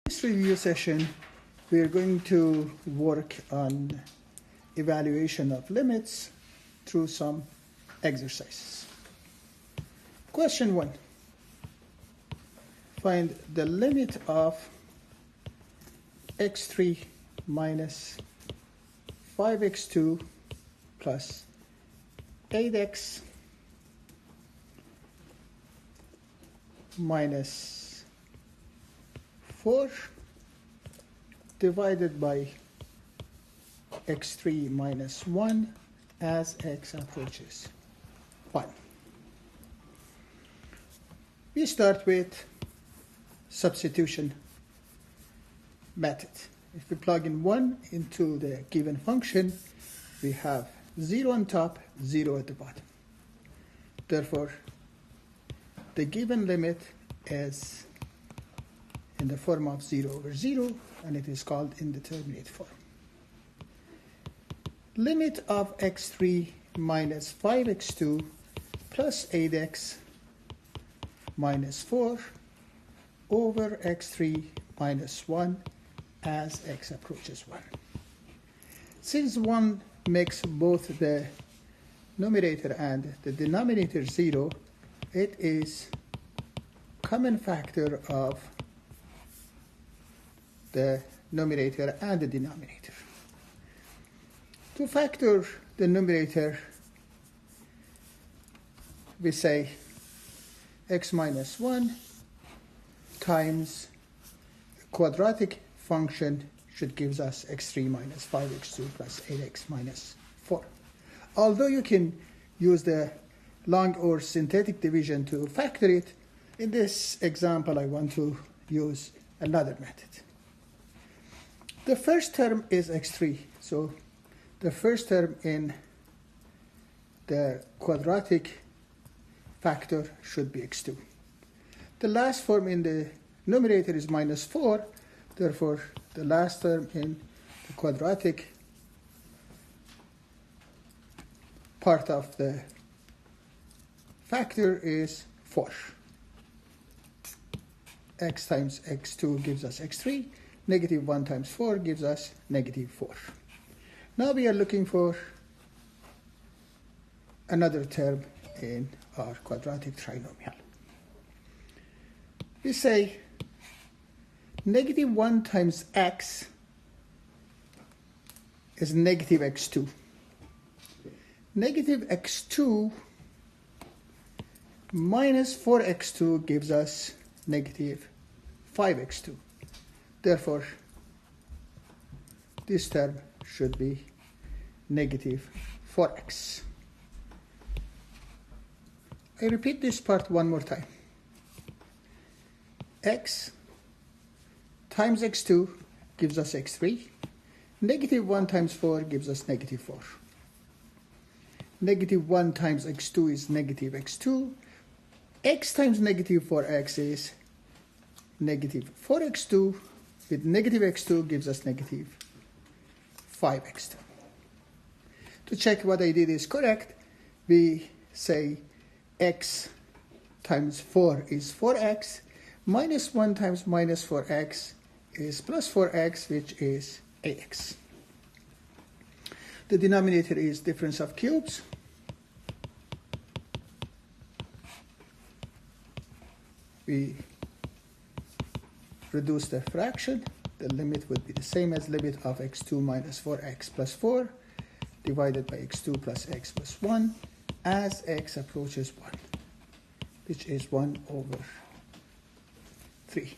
This review session, we are going to work on evaluation of limits through some exercises. Question 1. Find the limit of x3 minus 5x2 plus 8x minus 4 divided by x3 minus 1 as x approaches 1. We start with substitution method. If we plug in 1 into the given function, we have 0 on top, 0 at the bottom. Therefore, the given limit is in the form of 0 over 0, and it is called indeterminate form. Limit of x3 minus 5x2 plus 8x minus 4 over x3 minus 1 as x approaches 1. Since 1 makes both the numerator and the denominator 0, it is common factor of the numerator and the denominator. To factor the numerator, we say x minus 1 times quadratic function should give us x3 minus 5x2 plus 8x minus 4. Although you can use the long or synthetic division to factor it, in this example I want to use another method. The first term is x3, so the first term in the quadratic factor should be x2. The last form in the numerator is minus 4, therefore the last term in the quadratic part of the factor is 4. X times x2 gives us x3. Negative 1 times 4 gives us negative 4. Now we are looking for another term in our quadratic trinomial. We say negative 1 times x is negative x2. Negative x2 minus 4x2 gives us negative 5x2. Therefore, this term should be negative 4x. I repeat this part one more time. X times x2 gives us x3. Negative 1 times 4 gives us negative 4. Negative 1 times x2 is negative x2. X times negative 4x is negative 4x2. With negative x2 gives us negative 5x2. To check what I did is correct, we say x times 4 is 4x, minus 1 times minus 4x is plus 4x, which is 8x. The denominator is difference of cubes. We reduce the fraction. The limit would be the same as limit of x2 minus 4x plus 4 divided by x2 plus x plus 1 as x approaches 1, which is 1 over 3.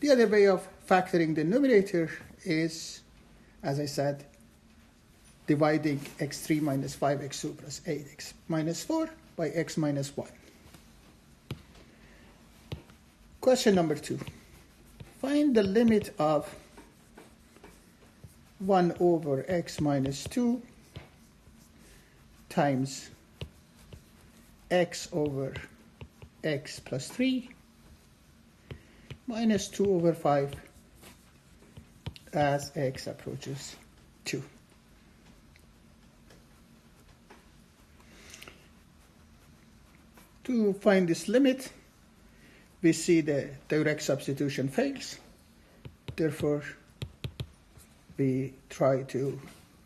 The other way of factoring the numerator is, as I said, dividing x3 minus 5x2 plus 8x minus 4 by x minus 1. Question number 2. Find the limit of 1 over x minus 2 times x over x plus 3 minus 2 over 5 as x approaches 2. To find this limit, we see the direct substitution fails. Therefore, we try to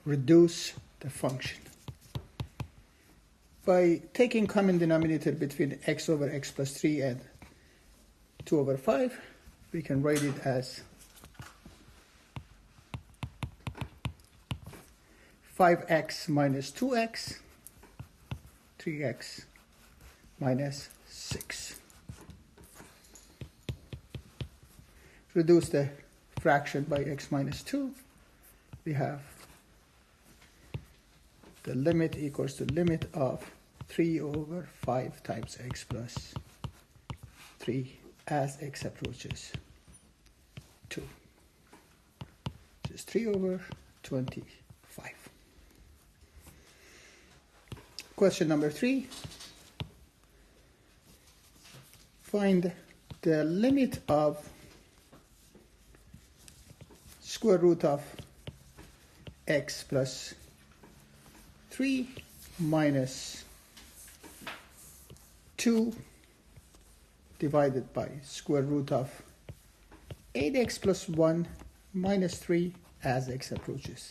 reduce the function. By taking common denominator between x over x plus 3 and 2 over 5, we can write it as 5x minus 2x, 3x minus 6. Reduce the fraction by x minus 2. We have the limit equals to limit of 3 over 5 times x plus 3 as x approaches 2, which is 3 over 25. Question number 3. Find the limit of square root of x plus 3 minus 2 divided by square root of 8x plus 1 minus 3 as x approaches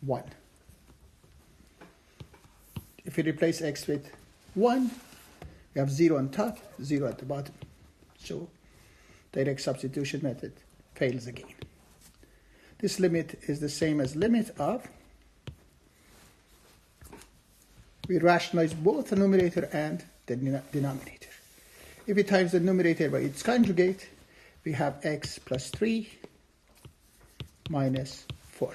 1. If we replace x with 1, we have 0 on top, 0 at the bottom. So direct substitution method fails again. This limit is the same as limit of, we rationalize both the numerator and the denominator. If we times the numerator by its conjugate, we have x plus 3 minus 4.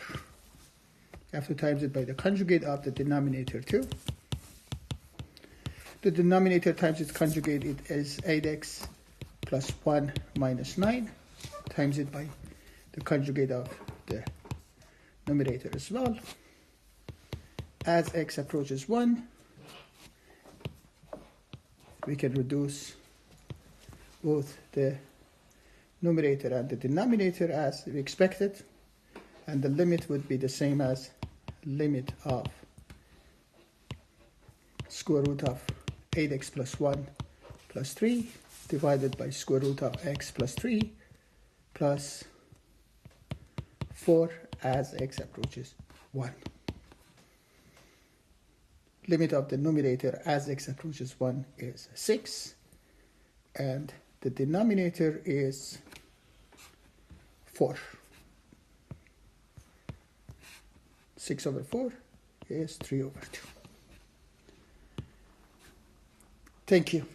We have to times it by the conjugate of the denominator too. The denominator times its conjugate, it is 8x plus 1 minus 9, times it by the conjugate of the numerator as well. As x approaches 1, we can reduce both the numerator and the denominator as we expected, and the limit would be the same as limit of square root of 8x plus 1 plus 3 divided by square root of x plus 3 plus 4 as x approaches 1. Limit of the numerator as x approaches 1 is 6, and the denominator is 4. 6 over 4 is 3 over 2. Thank you.